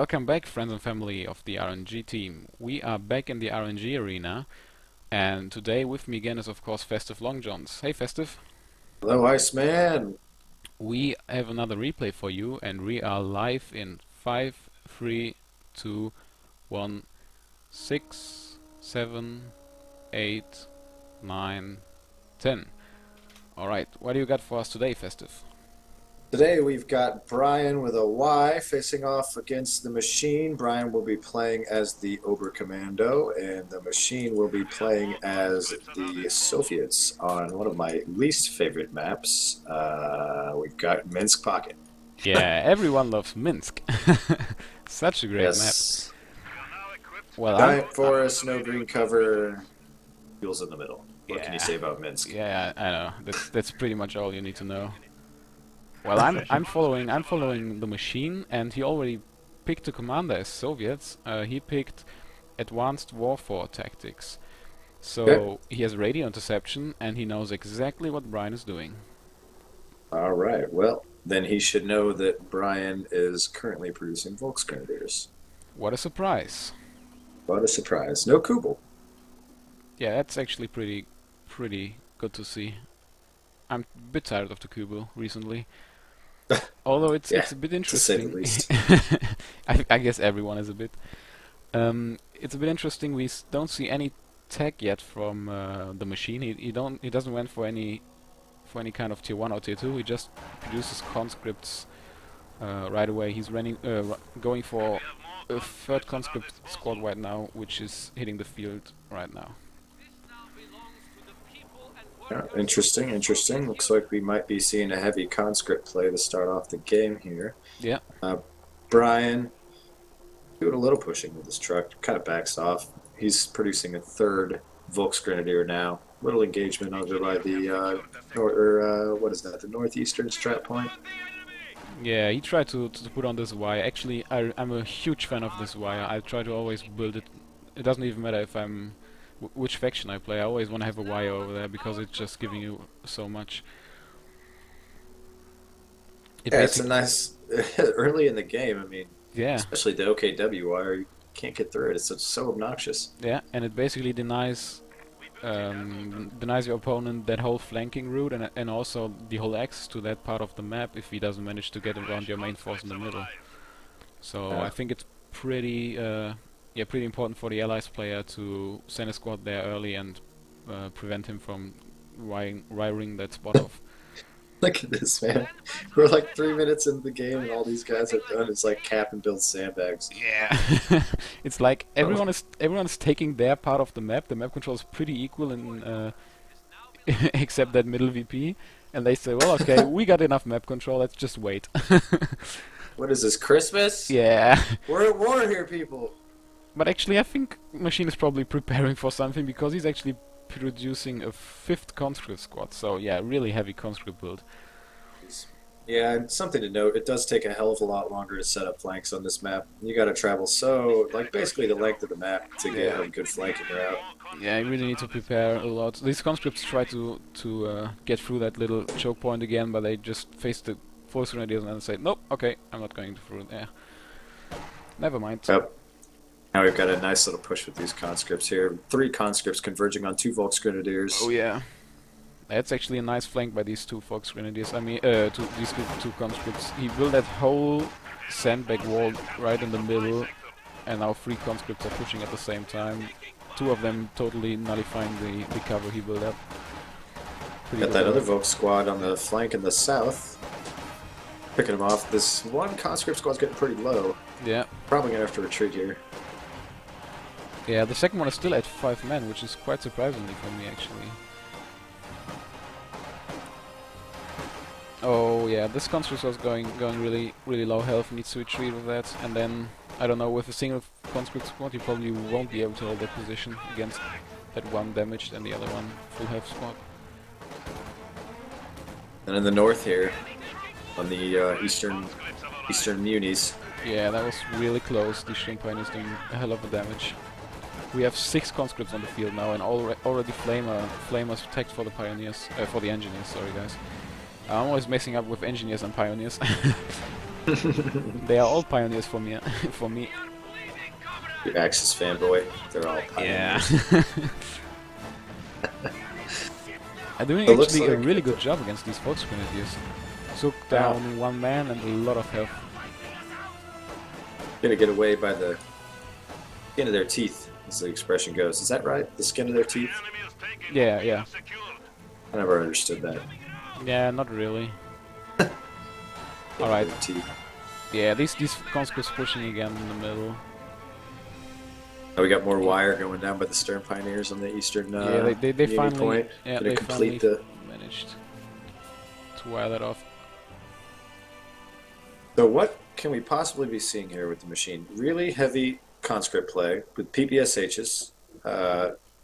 Welcome back, friends and family of the RNG team. We are back in the RNG arena, and today with me again is of course Festive Long Johns. Hey Festive! Hello, Iceman. We have another replay for you, and we are live in 5, 3, 2, 1, 6, 7, 8, 9, 10. Alright, what do you got for us today, Festive? Today we've got Bryan with a Y facing off against the Machine. Bryan will be playing as the Oberkommando, and the Machine will be playing as the Soviets on one of my least favorite maps. We've got Minsk Pocket. Yeah, everyone loves Minsk. Such a great map. Yes. Well, Giant forest, no green cover, fuels in the middle. What can you yeah, say about Minsk? yeah, I know. That's pretty much all you need to know. Well, I'm following the Machine, and he already picked a commander as Soviets. He picked advanced warfare tactics. Okay. So he has radio interception, and he knows exactly what Bryan is doing. All right. Well, then he should know that Bryan is currently producing Volksgrenadiers. What a surprise! What a surprise. No Kubel. Yeah, that's actually pretty good to see. I'm a bit tired of the Kubo recently. Although it's Yeah, it's a bit to say the interesting. least. I guess everyone is a bit. It's a bit interesting. Don't see any tech yet from the Machine. He doesn't went for any kind of tier one or tier two. He just produces conscripts right away. He's going for a third conscript squad right now, which is hitting the field right now. Yeah, interesting, interesting. Looks like we might be seeing a heavy conscript play to start off the game here. Yeah, Uh, Bryan doing a little pushing with his truck, kind of backs off. He's producing a third Volksgrenadier now. Little engagement over by the what is that? The northeastern strat point. yeah. He tried to put on this wire. Actually, I'm a huge fan of this wire. I try to always build it. It doesn't even matter if I'm which faction I play. I always want to have a wire over there because it's just giving you so much. It Yeah, it's a basically, nice early in the game. I mean, yeah, especially the OKW wire, you can't get through it. It's so obnoxious. yeah, and it basically denies your opponent that whole flanking route and also the whole access to that part of the map if he doesn't manage to get around your main force in the middle. So I Yeah. think it's pretty important for the allies player to send a squad there early and prevent him from wiring that spot off. Look at this, man. We're like 3 minutes into the game, and all these guys have done is like cap and build sandbags. Yeah, it's like Oh, everyone's taking their part of the map. The map control is pretty equal in except that middle VP, and they say, well, okay, we got enough map control. Let's just wait. what is this, Christmas? Yeah, We're at war here, people. but actually, I think Machine is probably preparing for something because he's actually producing a fifth conscript squad. So yeah, really heavy conscript build. Yeah, and something to note, it does take a hell of a lot longer to set up flanks on this map. You got to travel like basically the length of the map to get Yeah. a good flanking route. Yeah, you really need to prepare a lot. These conscripts try to get through that little choke point again, but they just face the force grenadiers and then say, nope, okay, I'm not going through there. Never mind. Yep. Now we've got a nice little push with these conscripts here. 3 conscripts converging on 2 Oh Volksgrenadiers. yeah, that's actually a nice flank by these two fox grenadiers. I mean, these two conscripts. He built that whole sandbag wall right in the middle, and now 3 conscripts are pushing at the same time. 2 of them totally nullifying the cover he built up. Pretty Got good that other work. Volk squad on the flank in the south. Picking them off. This one conscript squad's getting pretty low. Yeah. Probably going to have to retreat here. Yeah, the second one is still at 5 men, which is quite surprisingly for me, actually. Oh yeah, this conscript was going really low health, needs to retreat with that, and then, I don't know, with a single conscript squad you probably won't be able to hold that position against that one damaged and the other one full health squad. And in the north here, on the eastern munis, Yeah, that was really close. The Shrink Pioneer is doing a hell of a damage. We have 6 conscripts on the field now, and already flamers tagged for the pioneers, for the engineers. Sorry, guys. I'm always messing up with engineers and pioneers. They are all pioneers for me. For me. The Axis fanboy. They're all Yeah. pioneers. I'm doing So it looks actually a like really good job against these Volksgrenadiers. Took now down one man and a lot of health. gonna get away by the skin of their teeth, as the expression goes. Is that right? The skin of their teeth? Yeah, yeah. I never understood that. Yeah, not really. Skin Alright. of their teeth. Yeah, these conscripts pushing again in the middle. Oh, we got more wire going down by the Stern Pioneers on the eastern Yeah, they Navy finally point. yeah, Gonna they complete finally the. managed to wire that off. So what can we possibly be seeing here with the machine? Really heavy conscript play with PPSHs,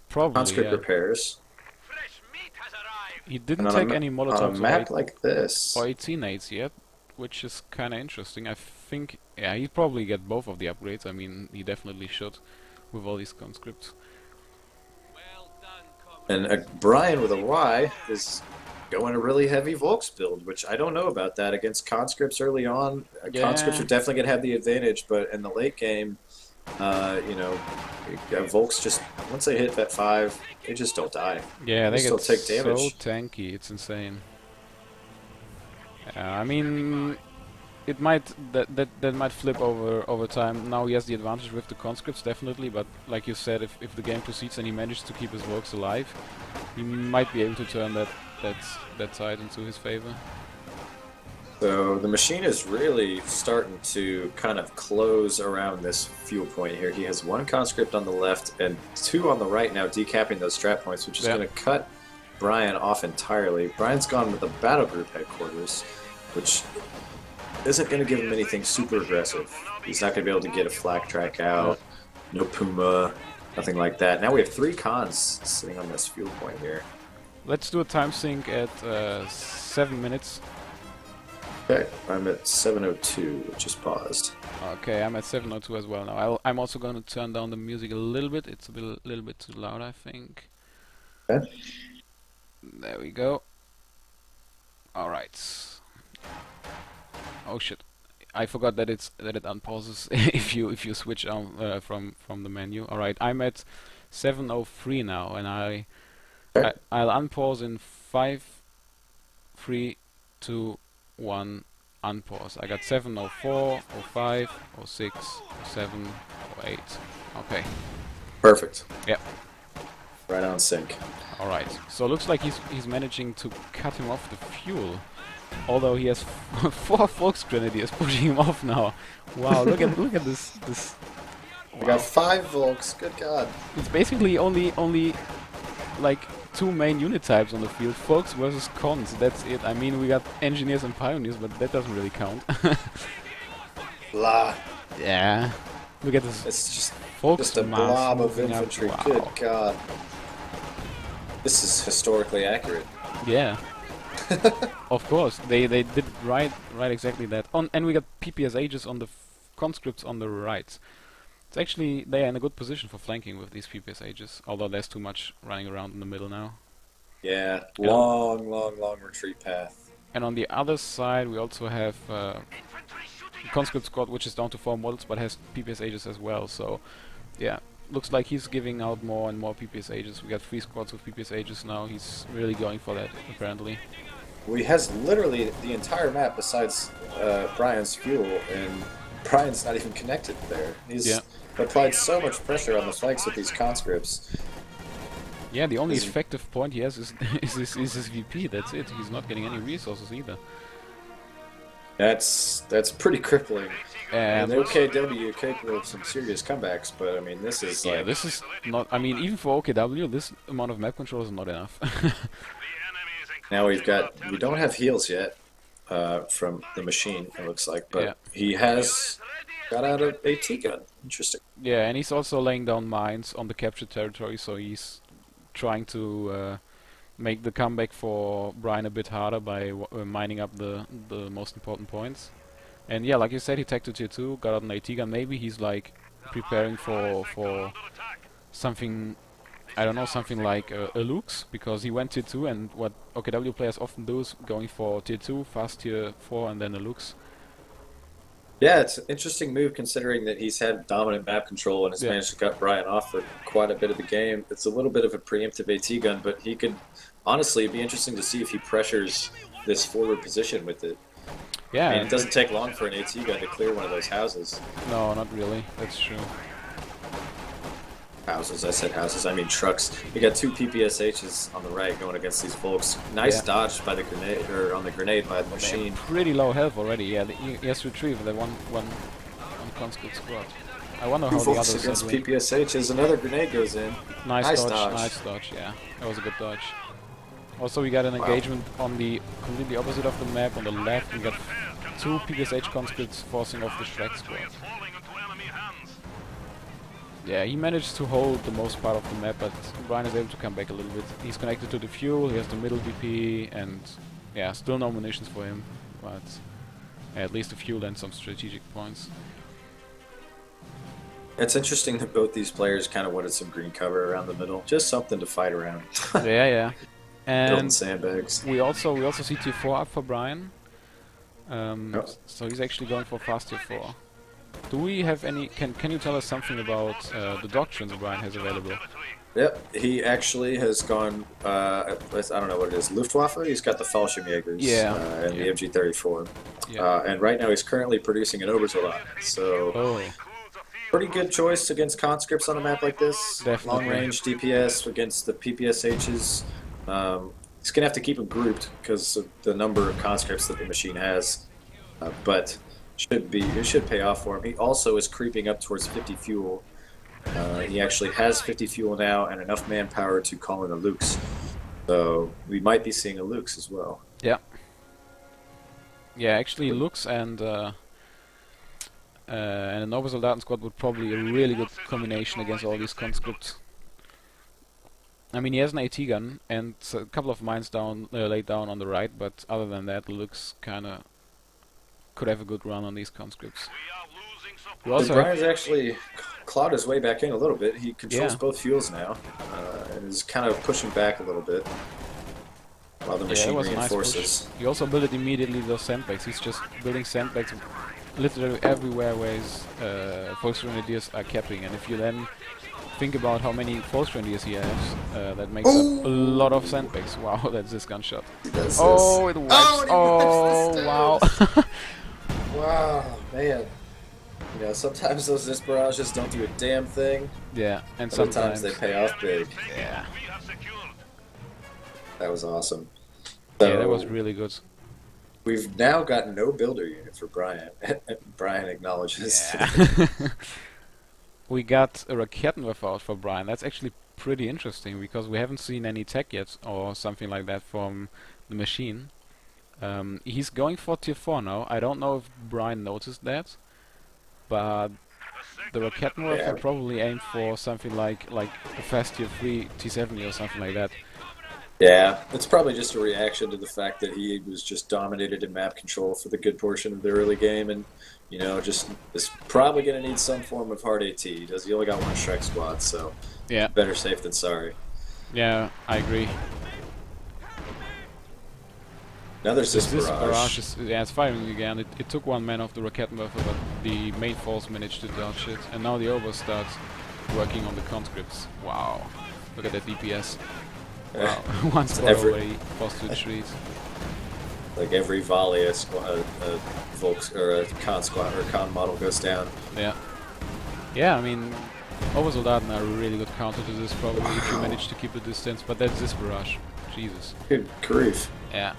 Probably, conscript yeah. repairs, He and didn't on take a, any on a Molotovs map like this. or 18 nades yet, which is kind of interesting. I think, yeah, he'd probably get both of the upgrades. I mean, he definitely should with all these conscripts. And Bryan with a Y is going a really heavy Volks build, which I don't know about that against conscripts early on. Conscripts Yeah, are definitely going to have the advantage, but in the late game, you know, Volks just once they hit that 5, they just don't die. yeah, They they still get take so damage. tanky. It's insane. I mean, it might that might flip over time. Now he has the advantage with the conscripts definitely, but like you said, if the game proceeds and he manages to keep his Volks alive, he might be able to turn that side into his favor. So the machine is really starting to kind of close around this fuel point here. He has 1 conscript on the left and 2 on the right now, decapping those strat points, which is going to cut Bryan off entirely. Bryan's gone with the battle group headquarters, which isn't going to give him anything super aggressive. He's not going to be able to get a flak track out, no Puma, nothing like that. Now we have 3 cons sitting on this fuel point here. Let's do a time sync at 7 minutes. Okay, I'm at 7:02, which is paused. Okay, I'm at 7:02 as well now. I'm also going to turn down the music a little bit. It's a little bit too loud, I think. Okay. There we go. All right. Oh shit! I forgot that it unpauses if you switch on from the menu. All right, I'm at 7:03 now, and I'll unpause in 5, 3, 2, 1. Unpause. I got 7:04, 05, 06, 07, 08. Okay. Perfect. Yep. Right on sync. All right. So looks like he's managing to cut him off the fuel, although he has 4 Volksgrenadiers pushing him off now. Wow! Look at this. We got 5 Volks. Good God. It's basically only like 2 main unit types on the field: Volks versus Cons. That's it. I mean, we got engineers and pioneers, but that doesn't really count. Blah. Yeah. Look at this. It's Volks just a mass blob of moving up. infantry. Wow. Good God. This is historically accurate. Yeah. Of course, they did right exactly that. And we got PPSHs on the conscripts on the right. It's actually they are in a good position for flanking with these PPSHs, although there's too much running around in the middle now. Yeah, long retreat path. And on the other side, we also have conscript squad, which is down to 4 models, but has PPSHs as well. So, yeah, looks like he's giving out more and more PPSHs. We got 3 squads with PPSHs now. He's really going for that, apparently. Well, he has literally the entire map besides Bryan's fuel, and Bryan's not even connected there. He's applied so much pressure on the flanks with these conscripts. Yeah, the only effective point he has is his VP. That's it. He's not getting any resources either. That's pretty crippling. And the OKW capable of some serious comebacks, but I mean, this is like... this is not... I mean, even for OKW, this amount of map control is not enough. Now we don't have heals yet from the machine, it looks like, but he has got out of a T-gun. Interesting. Yeah, and he's also laying down mines on the captured territory, so he's trying to make the comeback for Bryan a bit harder by mining up the most important points. And yeah, like you said, he tagged to tier 2, got out an AT gun. Maybe he's like preparing for something, I don't know, something like a Lux, because he went tier 2, and what OKW players often do is going for tier 2, fast tier 4, and then a Lux. Yeah, it's an interesting move considering that he's had dominant map control and has Yeah. managed to cut Bryan off for quite a bit of the game. It's a little bit of a preemptive AT gun, but he could honestly it'd be interesting to see if he pressures this forward position with it. I mean, Yeah. it doesn't take long for an AT gun to clear one of those houses. No, not really. That's true. Houses, I said houses, I mean trucks. We got two PPSHs on the right going against these folks. Nice Yeah. dodge by the grenade, or on the grenade by the But they have machine. pretty low health already. Yeah, he has retrieved the one conscript squad. I wonder Two how the folks others are against doing. PPSHs. Another grenade goes in. Nice Nice dodge, dodge. nice dodge. Yeah, that was a good dodge. Also, we got an Wow. engagement on the completely opposite of the map. On the left, we got two PPSH conscripts forcing off the Shrek squad. Yeah, he managed to hold the most part of the map, but Bryan is able to come back a little bit. He's connected to the fuel, he has the middle DP, and yeah, still no munitions for him, but yeah, at least the fuel and some strategic points. It's interesting that both these players kind of wanted some green cover around the middle. Just something to fight around. Yeah, yeah. Building And sandbags. we also see tier 4 up for Bryan. Oh. So he's actually going for fast tier 4. Do we have any? Can you tell us something about the doctrines Bryan has available? Yep, he actually has gone, I don't know what it is, Luftwaffe? He's got the Fallschirmjägers Yeah. and the MG-34. Yeah. And right now he's currently producing an Obersoldat. So, Oh, pretty good choice against conscripts on a map like this. Definitely. Long range DPS against the PPSHs. He's going to have to keep them grouped because of the number of conscripts that the machine has. But it should pay off for him. He also is creeping up towards 50 fuel. He actually has 50 fuel now and enough manpower to call in a Lux. So we might be seeing a Lux as well. yeah. Yeah, actually, Lux and an Obersoldaten squad would probably be a really good combination against all these conscripts. I mean, he has an AT gun and a couple of mines laid down on the right, but other than that, Lux kind of could have a good run on these conscripts. We So also have, Bryan's actually clawed his way back in a little bit. He controls yeah, both fuels now and is kind of pushing back a little bit while the yeah, it machine was a nice push. reinforces. He also built it immediately those sandbags. He's just building sandbags literally everywhere where his Volksgrenadiers are capping, and if you then think about how many Volksgrenadiers he has, that makes up a lot of sandbags. Wow, that's this gunshot. He does Oh, this. it wipes. Oh, and he Oh, wipes the wow. stones. Wow, man. You know, sometimes those Zis barrages don't do a damn thing. Yeah, and Other times sometimes, they pay off big. yeah, That was awesome. yeah, that was So really good. we've now got no builder unit for Bryan. Bryan acknowledges. Yeah. We got a Raketenwerfer out for Bryan. That's actually pretty interesting because we haven't seen any tech yet or something like that from the machine. He's going for tier 4 now. I don't know if Bryan noticed that, but the Raketenwerfer Yeah. probably aimed for something like a fast tier 3 T70 or something like that. Yeah, it's probably just a reaction to the fact that he was just dominated in map control for the good portion of the early game, and you know, just is probably going to need some form of hard AT. He only got one Shrek squad, so Yeah, better safe than sorry. yeah, I agree. Another Zis This barrage. barrage is, yeah, it's firing again. It took one man off the Raketenwerfer, but the main force managed to dodge it, and now the Ober starts working on the conscripts. Wow, look at that DPS. Wow, one squad already forced to retreat. Like every volley, a Volks or a con squad or con model goes down. Yeah, yeah. I mean, Obersoldaten are a really good counter to this, probably if you manage to keep the distance. But that's this barrage. Jesus. Good grief. Yeah.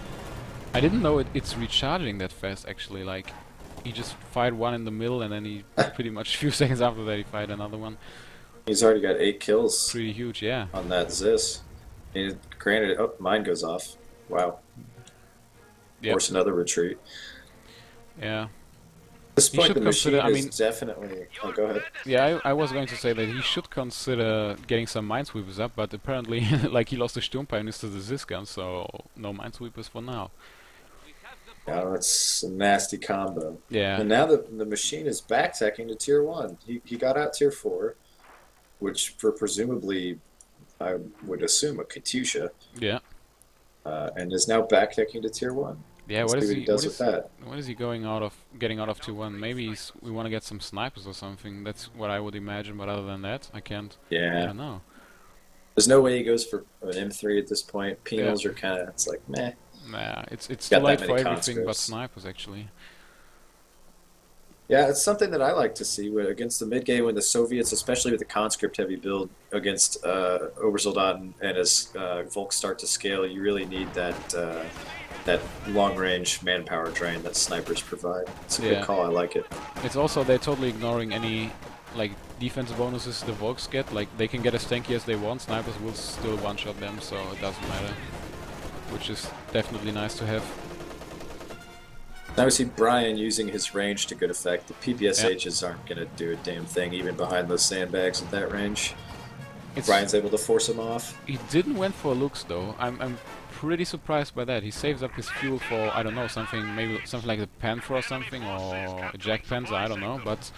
I didn't know it's recharging that fast. Actually, like he just fired one in the middle, and then he pretty much a few seconds after that he fired another one. He's already got 8 kills Pretty huge, yeah. on that Zis. And granted, oh, mine goes off. Wow. Yep. Force another retreat. Yeah. At this He point, should the machine consider- I is mean- definitely. Oh, go ahead. Yeah, I was going to say that he should consider getting some minesweepers up, but apparently, like he lost the Sturmpioneers to the Zis gun, so no minesweepers for now. Yeah, that's a nasty combo. Yeah. And now the machine is back-teching to tier 1. He got out tier 4, which for presumably, I would assume, a Katyusha, Yeah. and is now back-teching to tier 1. Yeah, Let's see what he does with that. what is he getting out of 2-1? Maybe we want to get some snipers or something. That's what I would imagine, but other than that, I Yeah. don't know. There's no way he goes for an M3 at this point. Yeah. Penals are kind of, it's like, meh. Nah, it's too Got that late many for everything but conscripts. snipers actually. Yeah, it's something that I like to see against the mid game when the Soviets, especially with the conscript heavy build against Obersoldaten and as Volks start to scale, you really need that long range manpower drain that snipers provide. It's a good Yeah. call. I like it. It's also they're totally ignoring any like defensive bonuses the Volks get. Like they can get as tanky as they want, snipers will still one-shot them, so it doesn't matter. Which is definitely nice to have. Now we see Bryan using his range to good effect. The Yeah. PPSHs aren't going to do a damn thing even behind those sandbags at that range. It's Bryan's able to force him off. He didn't went for looks though. I'm pretty surprised by that. He saves up his fuel for I don't know maybe something like a Panther or something or a Jack Panther, I don't know, but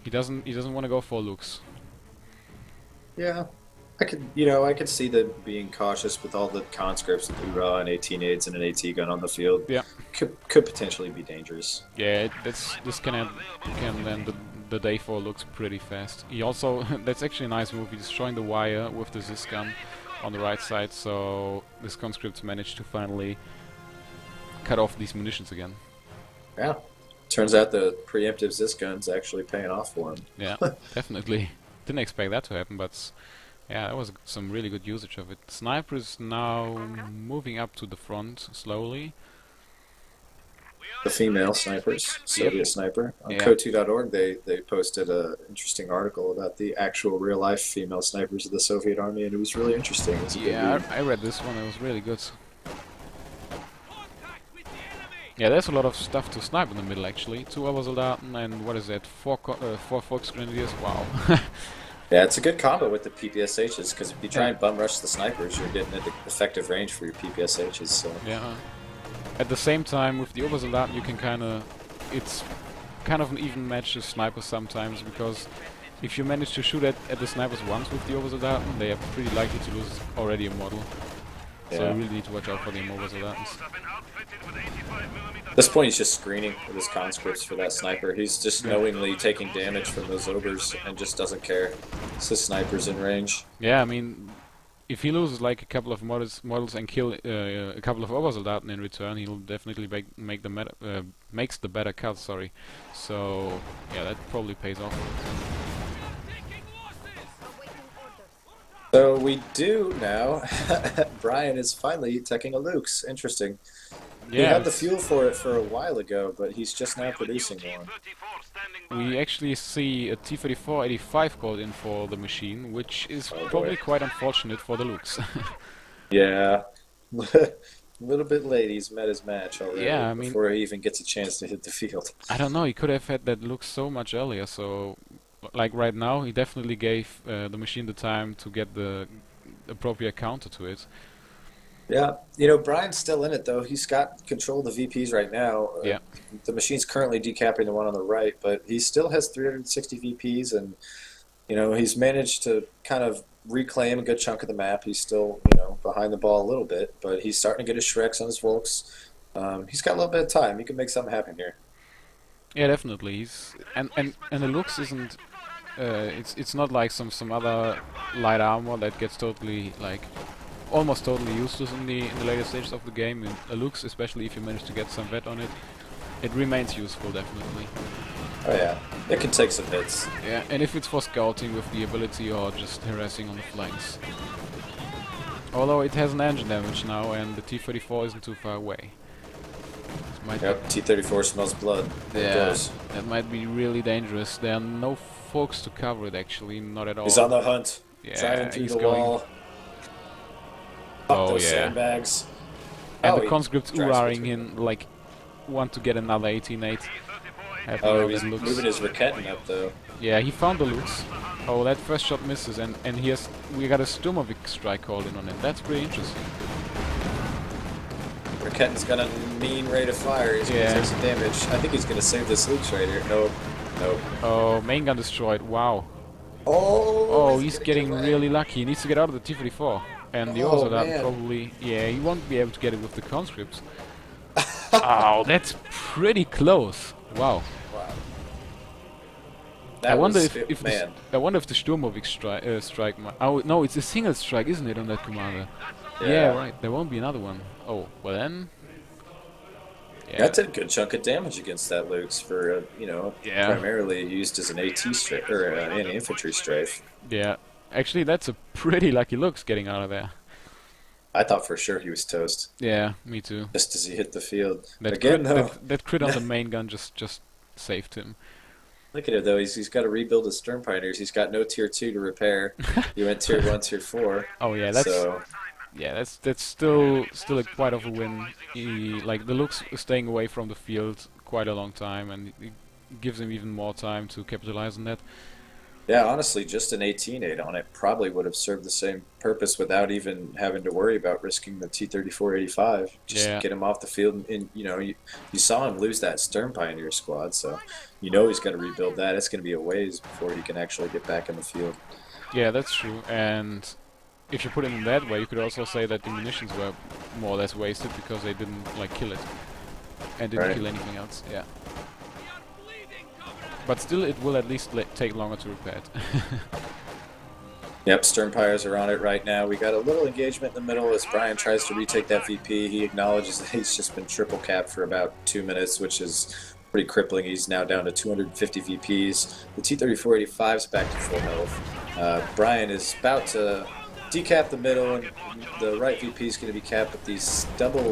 he doesn't want to go for looks. Yeah, I could see them being cautious with all the conscripts with URA and 18 aids and an AT gun on the field. Yeah. Could potentially be dangerous. Yeah, this can end the day for looks pretty fast. He also that's actually a nice move. He's destroying the wire with the Zis gun on the right side, so this conscripts managed to finally cut off these munitions again. Yeah. Turns out the preemptive Zis gun's actually paying off for him. Yeah, definitely. Didn't expect that to happen, but yeah, that was some really good usage of it. Sniper is now moving up to the front slowly. The female snipers, Soviet sniper. On Yeah. co2.org, they posted an interesting article about the actual real life female snipers of the Soviet army, and it was really interesting. It was a good Yeah, read. I read this one. It was really good. Yeah, there's a lot of stuff to snipe in the middle actually. 2 Obersoldaten and what is that? 4 Volksgrenadiers. Wow. Yeah, it's a good combo with the PPSHs because if you try and bum rush the snipers, you're getting an effective range for your PPSHs. So Yeah. At the same time, with the Obersoldaten, you can it's kind of an even match with snipers sometimes, because if you manage to shoot at the snipers once with the Obersoldaten, they are pretty likely to lose already a model. So yeah. you really need to watch out for the Obersoldatens. At this point, he's just screening with his conscripts for that sniper. He's just knowingly taking damage from those obers and just doesn't care. It's the snipers in range. Yeah, I mean, if he loses like a couple of models and kill a couple of Obersoldaten in return, he'll definitely makes the better cut. Sorry. So yeah, that probably pays off. So we do now. Bryan is finally teching a Luke's. Interesting. He Yeah, had the fuel for it for a while ago, but he's just now producing one. we actually see a T-34-85 called in for the machine, which is Oh, probably boy. quite unfortunate for the Lukes. Yeah. A little bit late. He's met his match already Yeah, I mean, before he even gets a chance to hit the field. I don't know, he could have had that Luke so much earlier, so like right now he definitely gave the machine the time to get the appropriate counter to it. Yeah, Bryan's still in it though. He's got control of the VPs right now. Yeah. The machine's currently decapping the one on the right, but he still has 360 VPs, and he's managed to kind of reclaim a good chunk of the map. He's still behind the ball a little bit, but he's starting to get his Shreks on his Volks. He's got a little bit of time. He can make something happen here. Yeah, definitely. And the looks isn't. It's not like some other light armor that gets totally like almost totally useless in the later stages of the game. In a looks, especially if you manage to get some vet on it, it remains useful definitely. Oh yeah, it can take some hits. Yeah, and if it's for scouting with the ability or just harassing on the flanks. Although it has an engine damage now, and the T-34 isn't too far away. Yep, T-34 smells blood. Yeah, that might be really dangerous. There are no folks to cover it actually, not at all. He's on the hunt. Yeah, Driving through he's the going. wall. Fuck Oh those yeah. sandbags. And Oh, the he conscripts drives Uraring between him like want to get another 18-8. Oh, he's moving his Raketin up though. Yeah, he found the looks. Oh, that first shot misses, and we got a Sturmovik strike called in on it. That's pretty interesting. Raketin's got a mean rate of fire. He's gonna take some damage. I think he's gonna save this Luke's right here. Nope. Nope. Oh, main gun destroyed. Wow. Oh, Oh, he's getting really lucky. He needs to get out of the T-34. And the Oh, Obersoldaten man. probably... Yeah, he won't be able to get it with the conscripts. Oh, that's pretty close. Wow. Wow. I That wonder was if it, man. I wonder if the Sturmovik strike. Oh no, it's a single strike, isn't it, on that commander? Yeah, Yeah. right. There won't be another one. Oh, well then. Yeah, That did a good chunk of damage against that Lukes for, yeah, primarily used as an AT strafe or anti-infantry strafe. yeah. Actually, that's a pretty lucky looks getting out of there. I thought for sure he was toast Yeah, me too. just as he hit the field. That Again, crit, though, that crit on the main gun just saved him. look at it though. He's got to rebuild his stern pioneers. He's got no tier 2 to repair. He went tier 1, tier 4. Oh yeah, So that's still a quite of a win. Like the looks staying away from the field quite a long time, and it gives him even more time to capitalize on that. yeah, honestly, just an 18-8 on it probably would have served the same purpose without even having to worry about risking the T-34-85. Just Yeah, get him off the field, and you saw him lose that stern pioneer squad, so he's got to rebuild that. It's going to be a ways before he can actually get back in the field. yeah, that's true. And if you put it in that way, you could also say that the munitions were more or less wasted because they didn't like kill it and didn't Right. kill anything else. Yeah. But still, it will at least take longer to repair it. Yep, stern pyres are on it right now. We got a little engagement in the middle as Bryan tries to retake that VP. He acknowledges that he's just been triple capped for about 2 minutes, which is pretty crippling. He's now down to 250 VPs. The T-34-85 is back to full health. Bryan is about to decap the middle, and the right VP is going to be capped, but these double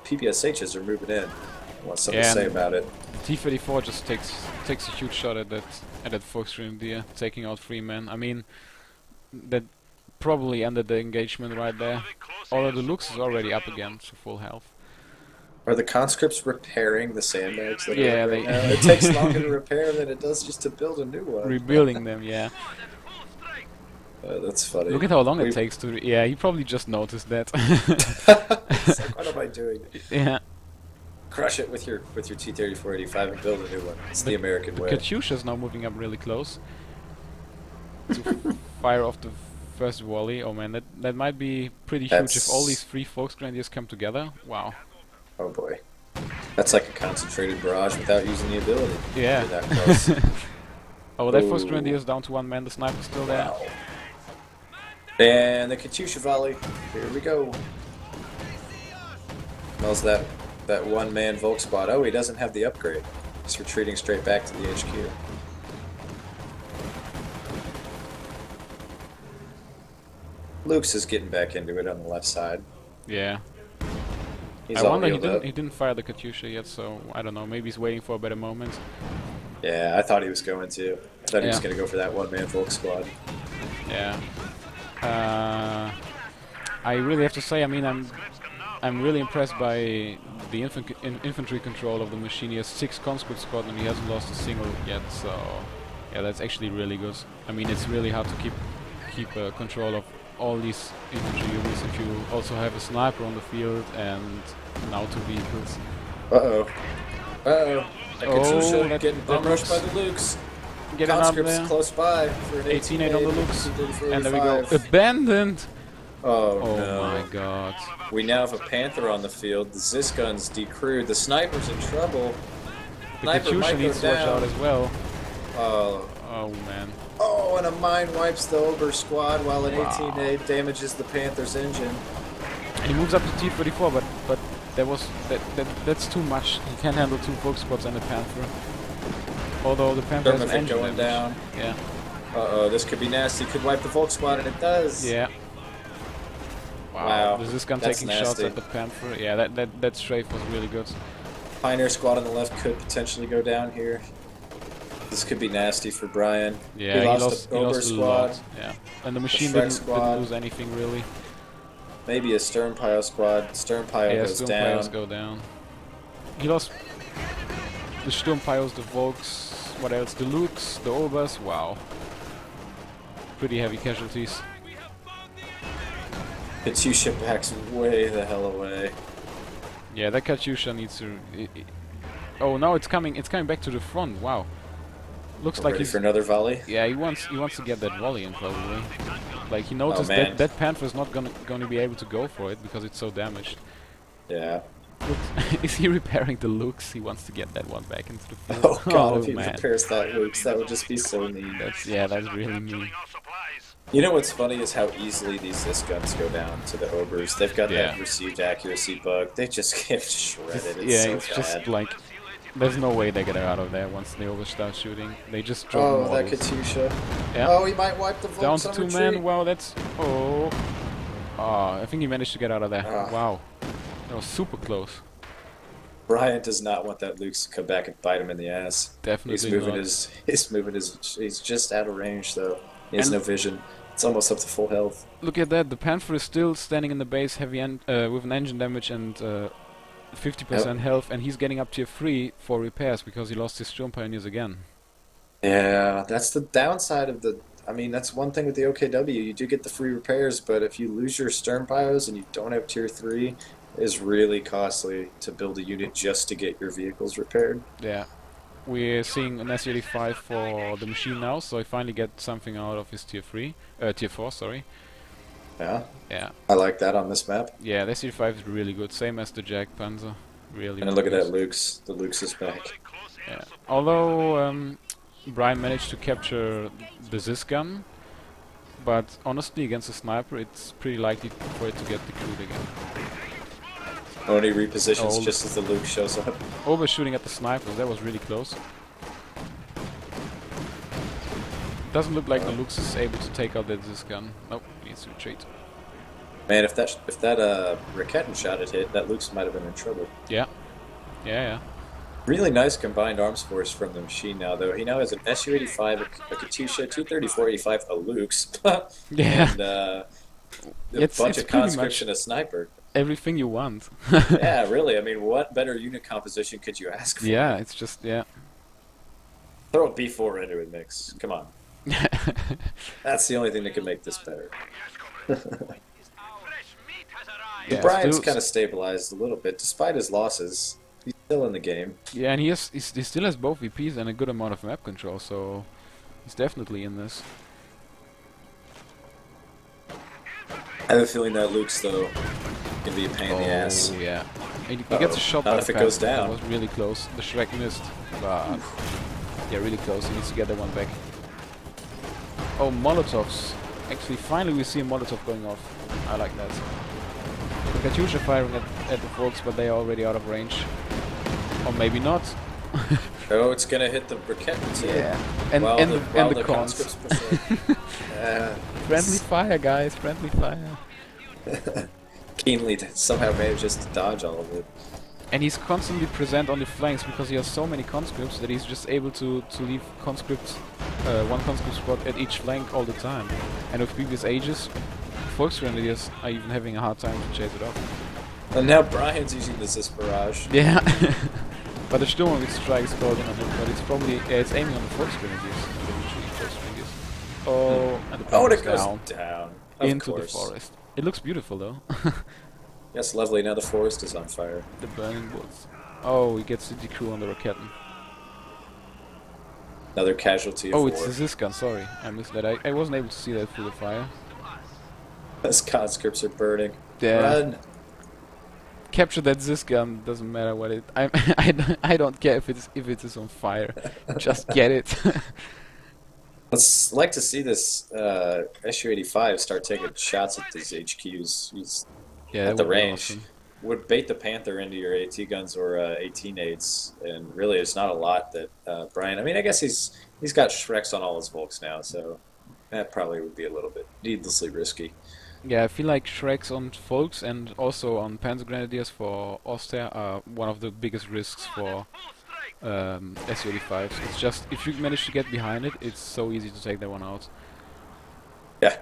PPSHs are moving in. I want something to Yeah, say and about it. T-34 just takes a huge shot at that Volksgrenadier, taking out 3 men. I mean, that probably ended the engagement right there. Although the Lux is already up again to full health. Are the conscripts repairing the sandbags that Yeah, are they right now? It takes longer to repair than it does just to build a new one. rebuilding them. Yeah. That's funny. Look at how long We- it takes to. Yeah, he probably just noticed that. It's like, what am I doing? Yeah. Crush it with your T-34-85 and build a new one. It's the American The way. Katyusha's now moving up really close to fire off the first volley. Oh man, that might be pretty huge if all these 3 Volksgrenadiers come together. Wow. Oh boy, that's like a concentrated barrage without using the ability. Yeah. You're that close. Oh, that Ooh. Volksgrenadier is down to 1 man. The sniper's still there. Wow. And the Katyusha volley. Here we go. Smells that one-man Volk squad. Oh, he doesn't have the upgrade. He's retreating straight back to the HQ. Luke's is getting back into it on the left side. Yeah. He's I all wonder healed up. he didn't fire the Katyusha yet, so I don't know. Maybe he's waiting for a better moment. Yeah, I thought he was going to. I thought he was Yeah. going to go for that one-man Volk squad. Yeah. I really have to say, I mean, I'm really impressed by the infantry control of the machine. He has 6 conscript squad and he hasn't lost a single yet. So yeah, that's actually really good. I mean, it's really hard to keep control of all these infantry units if you also have a sniper on the field and now 2 vehicles. Uh-oh. Uh-oh. The Katyusha that getting bum rushed by looks- the Lukes. Get up Conscripts there. close by for an 18-8 on the looks. T-34-85. And there we go. Abandoned! Oh, Oh no. my god. We now have a Panther on the field. The Zis gun's decrewed. The sniper's in trouble. The Sniper Katyusha might go needs to watch out down. as well. Oh. Oh man. Oh, and a mine wipes the Ober squad while an Wow. 18-8 damages the Panther's engine. And he moves up to T-34, but that's too much. He can't handle 2 Volk squads and a Panther. Although the Panther has an Thermofit engine going damage. down. Yeah. Uh-oh, this could be nasty. Could wipe the Volk squad, and it does. Yeah. Wow, There's this gun that's taking shots nasty. at the Panther. Yeah, that strafe was really good. Pioneer squad on the left could potentially go down here. This could be nasty for Bryan. Yeah, he lost the he Ober lost a squad. lot. Yeah. And the machine Shrek didn't squad. lose anything really. Maybe a Stern Pile squad. Stern Pile Yeah, goes Sturmpiles down. go down. He lost the Sturmpiles, the Volks, what else? The Lukes, the Obers. Wow. Pretty heavy casualties. Katyusha backs way the hell away. Yeah, that Katyusha needs to. Oh, now it's coming back to the front. Wow. Looks like Ready he's. for another volley? Yeah, he wants to get that volley in probably. Like he noticed man. that Panther's not gonna be able to go for it because it's so damaged. Yeah. What? Is he repairing the Lux? He wants to get that one back into the field. Oh god, if Oh he man. repairs that Luke's, that would just be so mean. That's really mean. You know what's funny is how easily these Sis guns go down to the ogres. They've got Yeah. that received accuracy bug. They just get shredded. It's Yeah, so it's bad. just like there's no way they get out of there once the ogres start shooting. They just drop Oh, that mortals. Katusha. Yeah. Oh, he might wipe the Down Volks to on 2 retreat. men. Wow, that's I think he managed to get out of there. Ah. Wow. That was super close. Bryan does not want that Luke to come back and bite him in the ass. Definitely He's moving not. he's just out of range though. He has And- no vision. It's almost up to full health. Look at that. The Panther is still standing in the base, heavy with an engine damage and 50% health, and he's getting up tier 3 for repairs because he lost his Storm Pioneers again. Yeah, that's the downside of the. I mean, that's one thing with the OKW. You do get the free repairs, but if you lose your Stern Bios and you don't have tier 3, it's really costly to build a unit just to get your vehicles repaired. Yeah. We're seeing an S85 for the machine now, so he finally gets something out of his tier 4, sorry. Yeah, Yeah. I like that on this map. Yeah, the S85 is really good, same as the Jag Panzer. Really. And look at good. that Luke's. The Luke's is back. Yeah. Although Bryan managed to capture the Zis gun, but honestly against a sniper it's pretty likely for it to get decrued again. Only repositions Oh. just as the Luke shows up. Over shooting at the snipers, that was really close. Doesn't look like the Lux is able to take out that Zis gun. Nope, he needs to retreat. Man, if that Raketten shot had hit, that Luke's might have been in trouble. Yeah. Yeah. Really nice combined arms force from the machine now, though. He now has an SU-85, a Katusha, 234-85, a Luke's, Yeah. and a It's bunch of pretty conscripts much and a sniper. everything you want. Yeah, really. I mean, what better unit composition could you ask for? Yeah, it's just, yeah. Throw a B4 into it, mix. Come on. That's the only thing that can make this better. Yeah, Bryan's still- kind of stabilized a little bit, despite his losses. He's still in the game. Yeah, and he still has both VPs and a good amount of map control, so he's definitely in this. I have a feeling that Luke's, though, can be a pain in the ass. Yeah. He gets a shot Not by if the it goes Panther. down. That was really close. The Shrek missed, but yeah, really close. He needs to get that one back. Oh, Molotovs. Actually, finally we see a Molotov going off. I like that. The Katyusha firing at the folks, but they are already out of range. Or maybe not. Oh, it's gonna hit the briquettes. And While and while the cons. conscripts push in. Friendly fire, guys. Friendly fire. Keenly somehow manages to dodge all of it. And he's constantly present on the flanks because he has so many conscripts that he's just able to leave conscripts, one conscript squad at each flank all the time. And with previous ages, Volksgrenadiers are even having a hard time to chase it off. And now Bryan's using the Zis barrage. Yeah. But the Sturmwind strike is called in on it, but it's probably it's aiming on the Volksgrenadiers. The retreating Volksgrenadiers. Oh, and the Oh, and Panther's it goes down down. Of into course. the forest. It looks beautiful though. Yes, lovely. Now the forest is on fire. The burning woods. Oh, he gets the decrew on the Raketten. Another casualty of Oh, war. it's the Zis gun, sorry. I missed that. I wasn't able to see that through the fire. Those conscripts are burning. Yeah. Run! Capture that Zis gun, doesn't matter what it... I don't care if it is on fire. Just get it. Let's like to see this SU-85 start taking shots at these HQs. He's Yeah, at that the would be range. awesome. Would bait the Panther into your AT guns or AT nades, and really, it's not a lot that Bryan. I mean, I guess he's got Shreks on all his Volks now, so that probably would be a little bit needlessly risky. Yeah, I feel like Shreks on Volks and also on Panzer Grenadiers for Austria are one of the biggest risks for SU-85s. It's just, if you manage to get behind it, it's so easy to take that one out. Yeah,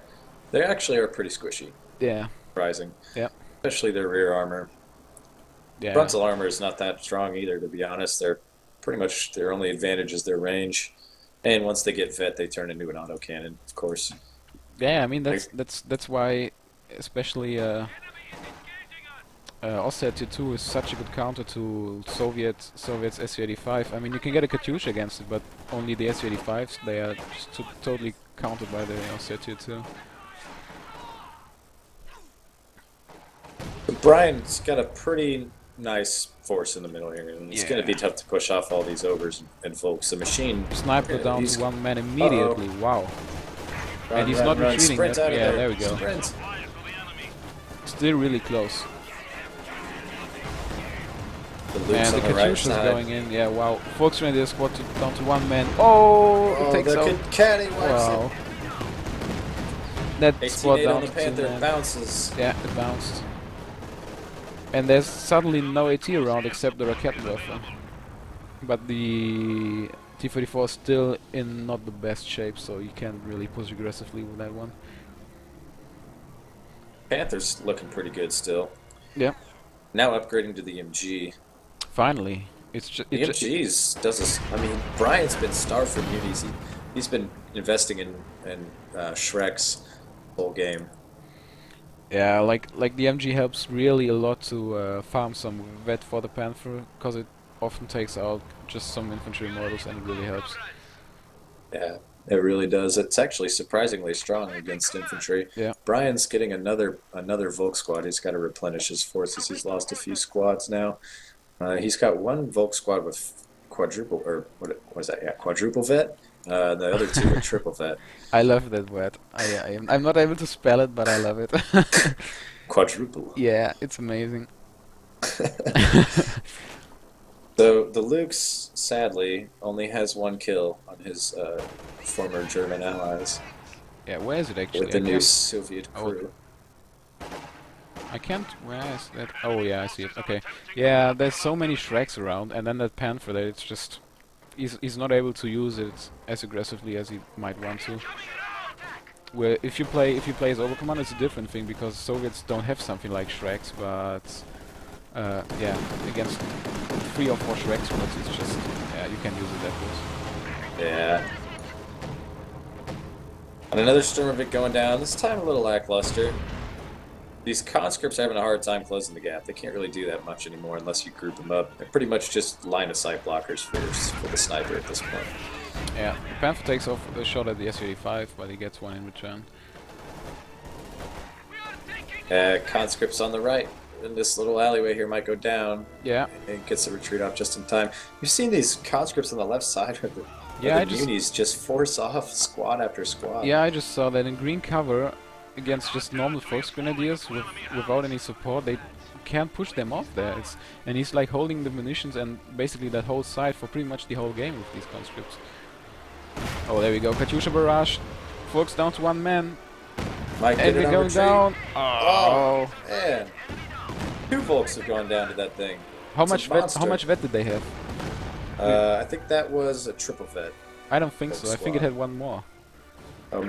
they actually are pretty squishy. Yeah. Surprising. Yeah. Especially their rear armor. Yeah. Frontal armor is not that strong either, to be honest. They're pretty much their only advantage is their range. And once they get vet, they turn into an autocannon, of course. Yeah, I mean that's why, especially Austria Tier 2 is such a good counter to Soviets Su-85. I mean, you can get a Katyusha against it, but only the Su-85s they are just totally countered by the Austria Tier 2. Bryan's got a pretty nice force in the middle here, and it's going to Yeah. be tough to push off all these ogres and folks. The machine, Sniper down to he's... one man Uh-oh. immediately. Wow. And Run, he's run, not run. retreating Sprint yet. out of Yeah, there. there we go. Sprint. Still really close. The Luke's And the on the right Katyusha's side. going in. Yeah, wow. Fox Grenadier squad down to one man. Oh, it Oh, takes the out. caddy wipes Wow. That it. squad 18-8 down on the to Panther 2 men. bounces. Yeah, it bounced. And there's suddenly no AT around except the Raketenwerfer. But the T-34 is still in not the best shape, so you can't really push aggressively with that one. Panther's looking pretty good still. Yeah. Now upgrading to the MG. Finally. It's just... The MG's does this. I mean, Bryan's been starved for munis. He's been investing in Shrek's whole game. Yeah, like the MG helps really a lot to farm some vet for the Panther, because it often takes out just some infantry models and it really helps. Yeah, it really does. It's actually surprisingly strong against infantry. Yeah. Bryan's getting another Volk squad. He's got to replenish his forces. He's lost a few squads now. He's got one Volk squad with quadruple, or what is that? Yeah, quadruple vet. The other two are triple vet. I love that word. I'm not able to spell it, but I love it. Quadruple. Yeah, it's amazing. So the Luke's sadly only has one kill on his former German allies Yeah, where is it actually? with the I new can't- Soviet crew. I can't. Where is that? Oh yeah, I see it. Okay. Yeah, there's so many Shreks around, and then that Panther that it's just he's not able to use it as aggressively as he might want to. Where if you play as Overcommand, it's a different thing because Soviets don't have something like Shreks, but yeah, against 3 or 4 Shrek squads, it's just yeah, you can use it that way. Yeah. And another Sturmovik going down. This time a little lackluster. These conscripts are having a hard time closing the gap. They can't really do that much anymore unless you group them up. They're pretty much just line of sight blockers for the sniper at this point. Yeah, the Panther takes off a shot at the Su-85, but he gets one in return. Conscripts on the right. And this little alleyway here might go down. Yeah. And gets the retreat off just in time. You've seen these conscripts on the left side of the, Yeah, of the unis just force off squad after squad. Yeah, I just saw that in green cover against just normal Fox Grenadiers without any support, they can't push them off there. And he's like holding the munitions and basically that whole side for pretty much the whole game with these conscripts. Oh, there we go. Katyusha barrage. Fox down to 1 man. Might get And it we're on going retreat. down. Oh, man. 2 Volks have gone down to that thing. How It's a much vet? How monster. much vet did they have? I think that was a triple vet. I don't think so. I think it squad. had 1 more.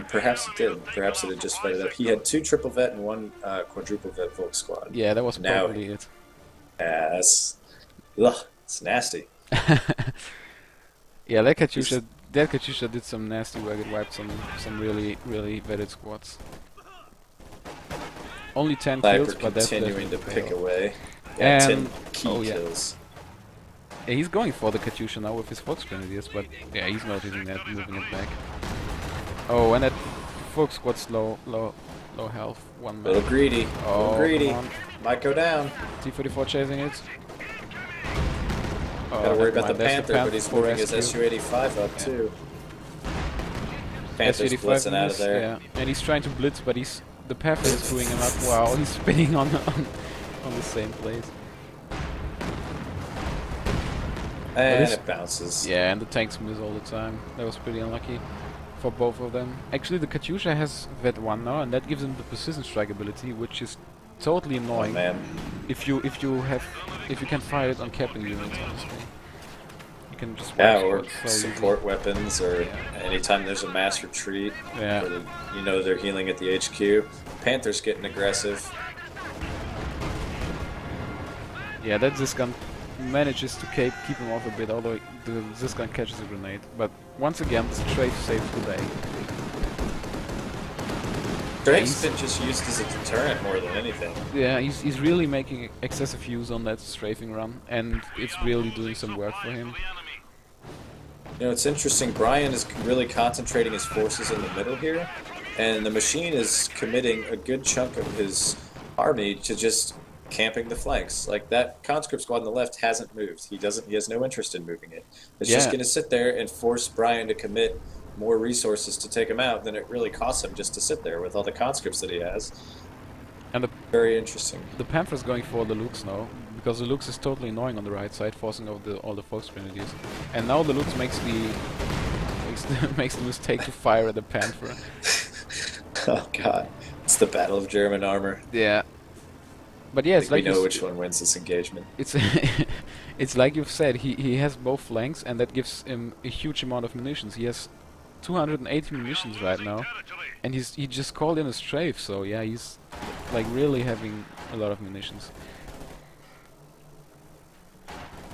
Perhaps it did. Perhaps it had just fed it up. He had 2 triple vet and 1 quadruple vet Volk squad. Yeah, that was Now- probably it. Yeah, it's nasty. Yeah, that Katyusha did some nasty work. It wiped some really vetted squads. Only 10 Sniper kills, but that's continuing to definitely pick payoff. away. Yeah, 10 And- key oh, yeah. kills. Yeah, he's going for the Katyusha now with his Fox Grenadiers, but yeah, he's not using that, moving it back. Oh, and that Fox squad's low health. 1 A little man. greedy. A Oh, little greedy. come on. Might go down. T-44 chasing it. Oh, Gotta worry never about the mind, there's Panther, but he's for moving his rescue. Su-85 up Yeah. too. Panther's Su-85 blitzing out of moves, there. Yeah, and he's trying to blitz, but the Panther is screwing him up. Wow, he's spinning on the same place. And this- it bounces. Yeah, and the tanks miss all the time. That was pretty unlucky for both of them. Actually, the Katyusha has Vet 1 now, and that gives him the precision strike ability, which is totally Oh annoying man. if you can fire it on capping units. Honestly, you can just Yeah, wipe or squads so easily. support weapons, or Yeah. anytime there's a mass retreat, Yeah. where you know they're healing at the HQ. Panther's getting aggressive. Yeah, that Ziskan manages to keep him off a bit, although the Ziskan catches a grenade. But once again, the strafe saves the day. Drake's been just used as a deterrent more than anything. Yeah, he's really making excessive use on that strafing run, and it's really doing some work for him. You know, it's interesting. Bryan is really concentrating his forces in the middle here, and the machine is committing a good chunk of his army to just camping the flanks. Like that conscript squad on the left hasn't moved. He has no interest in moving it. It's just Yeah, going to sit there and force Bryan to commit more resources to take him out than it really costs him just to sit there with all the conscripts that he has. and Very interesting. the Panther's going for the Lux now, because the Lux is totally annoying on the right side, forcing out all the Fox Grenadiers. And now the Lux makes the mistake to fire at the Panther. Oh God, it's the battle of German armor. Yeah. But yeah, I it's think we like know which one wins this engagement. it's it's like you've said, he has both flanks, and that gives him a huge amount of munitions. He has 280 munitions right now, and he just called in a strafe, so yeah, he's like really having a lot of munitions.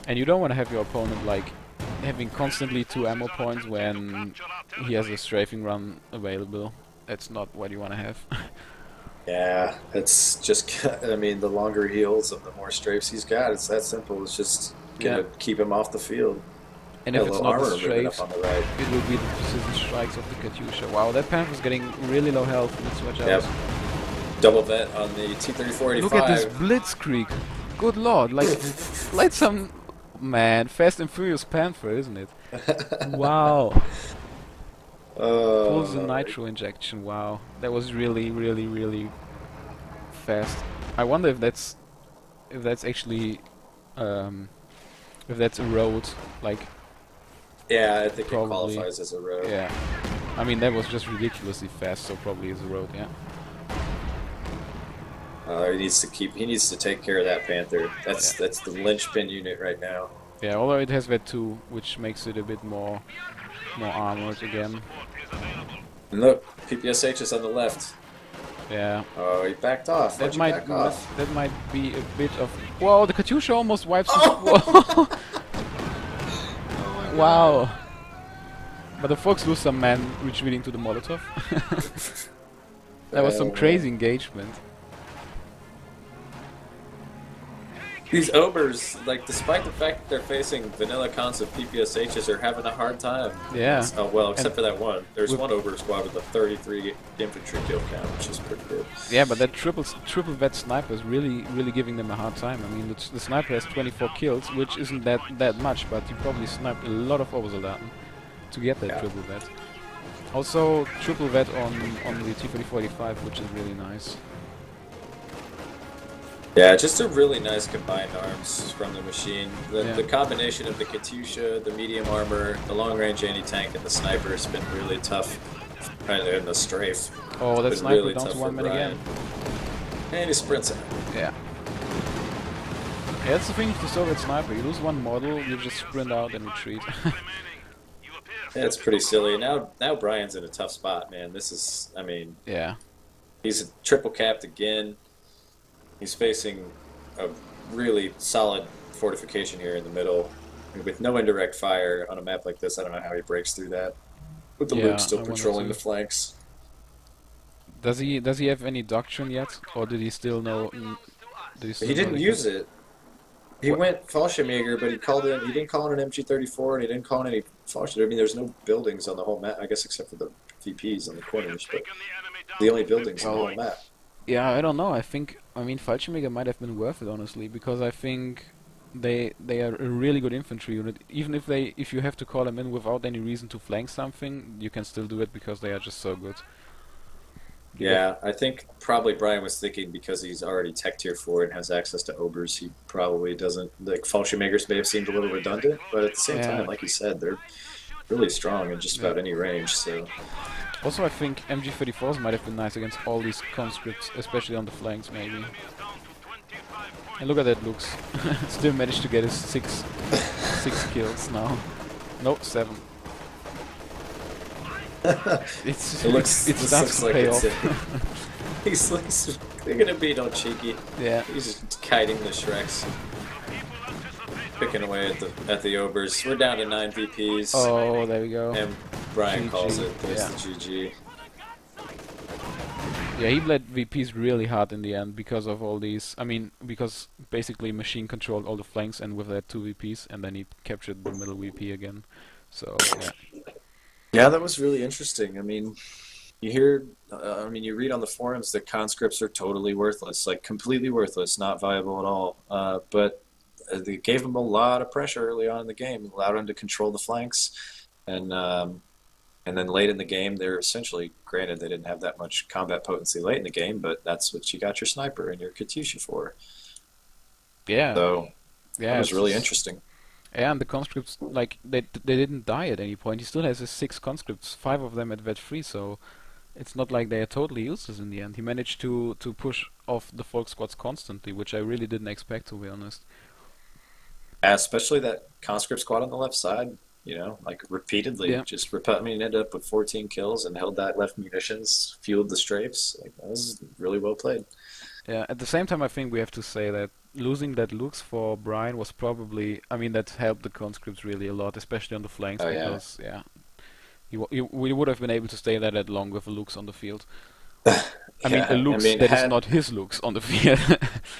And you don't want to have your opponent like having constantly 2 ammo points when he has a strafing run available. That's not what you want to have. Yeah, it's just. I mean, the longer he heals him, the more strafes he's got. It's that simple. It's just Yeah. gonna keep him off the field. And if it's Hello, not the armor moving strafes, up on the right. it will be the precision strikes of the Katyusha. Wow, that Panther's getting really low health. Let's watch out. Yep. Double vet on the T-3485. Look at this blitzkrieg. Good lord, like some man, Fast and Furious Panther, isn't it? Wow. Pulls the nitro injection. Wow, that was really, really, really fast. I wonder if that's actually if that's a road. Like Yeah, I think it probably. qualifies as a road. Yeah. I mean that was just ridiculously fast, so probably is a road. Yeah. He needs to take care of that Panther. That's the linchpin unit right now. Yeah. Although it has that 2, which makes it a bit more armored again. And look, PPSH is on the left. Yeah. Oh, he backed off. Why'd you back off? that might be a bit of. Whoa! The Katyusha almost wipes. Oh! Wow. But the Fox lose some man retreating to the Molotov. That was some crazy engagement. These Obers, like, despite the fact that they're facing vanilla cons of PPSHs, are having a hard time. Yeah. Oh, well, except And for that one. There's with- one Ober squad with a 33 infantry kill count, which is pretty good. Yeah, but that triple vet sniper is really giving them a hard time. I mean, the sniper has 24 kills, which isn't that much, but he probably sniped a lot of Obersoldaten to get that triple vet. Also, triple vet on the T-3485, which is really nice. Yeah, just a really nice combined arms from the machine. Yeah. The combination of the Katyusha, the medium armor, the long-range anti-tank, and the sniper has been really tough. And the strafe. Oh, that Been sniper really down tough to for 1 man Bryan. again. And he sprints out. Yeah. Yeah, that's the thing with the Soviet sniper. You lose one model, you just sprint out and retreat. Yeah, it's pretty silly. Now Bryan's in a tough spot, man. This is, I mean, Yeah. he's triple capped again. He's facing a really solid fortification here in the middle. And with no indirect fire on a map like this, I don't know how he breaks through that. With the Yeah, Luke still I wonder patrolling too. the flanks. Does he have any doctrine yet, or did he still know? He didn't use it. He went Fallschirmjäger, but he didn't call in an MG34, and he didn't call in any Fallschirmjäger. I mean, there's no buildings on the whole map, I guess, except for the VPs on the corners, but the only buildings on the whole map. Yeah, I don't know. I mean, Fallschirmjäger might have been worth it, honestly, because I think they are a really good infantry unit. Even if you have to call them in without any reason to flank something, you can still do it because they are just so good. Yeah, I think probably Bryan was thinking because he's already tech tier 4 and has access to Obers, he probably doesn't. Like, Fallschirmjägers may have seemed a little redundant, but at the same time, like you said, they're really strong in just about any range, so. Also, I think MG34s might have been nice against all these conscripts, especially on the flanks, maybe. And look at that, Lux. Still managed to get his six kills now. No, 7. It starts to pay off. They're gonna be no cheeky. Yeah. He's just kiting the Shreks. Picking away at the Obers. We're down to 9 VPs. Oh, there we go. And Bryan GG. calls it. There's Yeah. the GG. Yeah, he bled VPs really hard in the end because of all these. I mean, because basically Machine controlled all the flanks and with that 2 VPs, and then he captured the middle VP again. So, yeah. Yeah, that was really interesting. I mean, you hear, I mean, you read on the forums that conscripts are totally worthless, like completely worthless, not viable at all. But they gave them a lot of pressure early on in the game, allowed them to control the flanks, and and then late in the game, they're essentially, granted, they didn't have that much combat potency late in the game, but that's what you got your sniper and your Katyusha for. Yeah, So that yeah, was really interesting. yeah, and the conscripts like they didn't die at any point. He still has his 6 conscripts, 5 of them at vet free, so it's not like they are totally useless in the end. He managed to push off the folk squads constantly, which I really didn't expect, to be honest. Especially that conscript squad on the left side, like repeatedly, Yeah, just I mean, ended up with 14 kills and held that left munitions, fueled the strafes. Like that was really well played. yeah. At the same time, I think we have to say that losing that Lux for Bryan was probably, I mean, that helped the conscripts really a lot, especially on the flanks, Oh yeah, because yeah, we would have been able to stay there that long with a Lux on the field. I mean, a yeah. I Lux mean, that is had not his Lux on the field.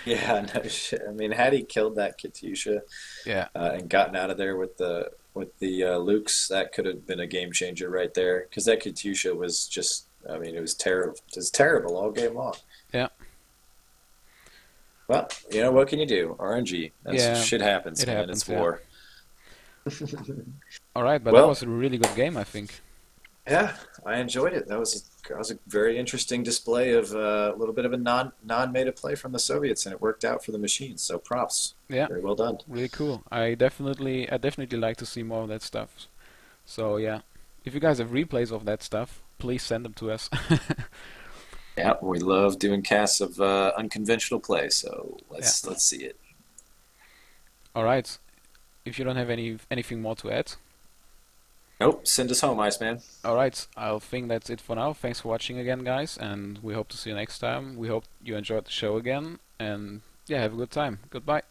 yeah, no shit. I mean, had he killed that Katyusha Yeah, and gotten out of there with the Lukes, that could have been a game changer right there. Because that Katyusha was just, I mean, it was terrible. It was terrible all game long. yeah, Well, what can you do? RNG. That's yeah. shit happens, It man. It's happens. Yeah. war. All right, but that Well, was a really good game, I think. yeah, I enjoyed it. That was a very interesting display of a little bit of a non-meta play from the Soviets, and it worked out for the machines. So props, Yeah, very well done. really cool. I definitely like to see more of that stuff. So yeah, if you guys have replays of that stuff, please send them to us. Yeah, we love doing casts of unconventional play. So Yeah. let's see it. All right. If you don't have anything more to add, Nope, send us home, Iceman. all right. I'll think that's it for now. Thanks for watching again, guys, and we hope to see you next time. We hope you enjoyed the show again, and yeah, have a good time. Goodbye.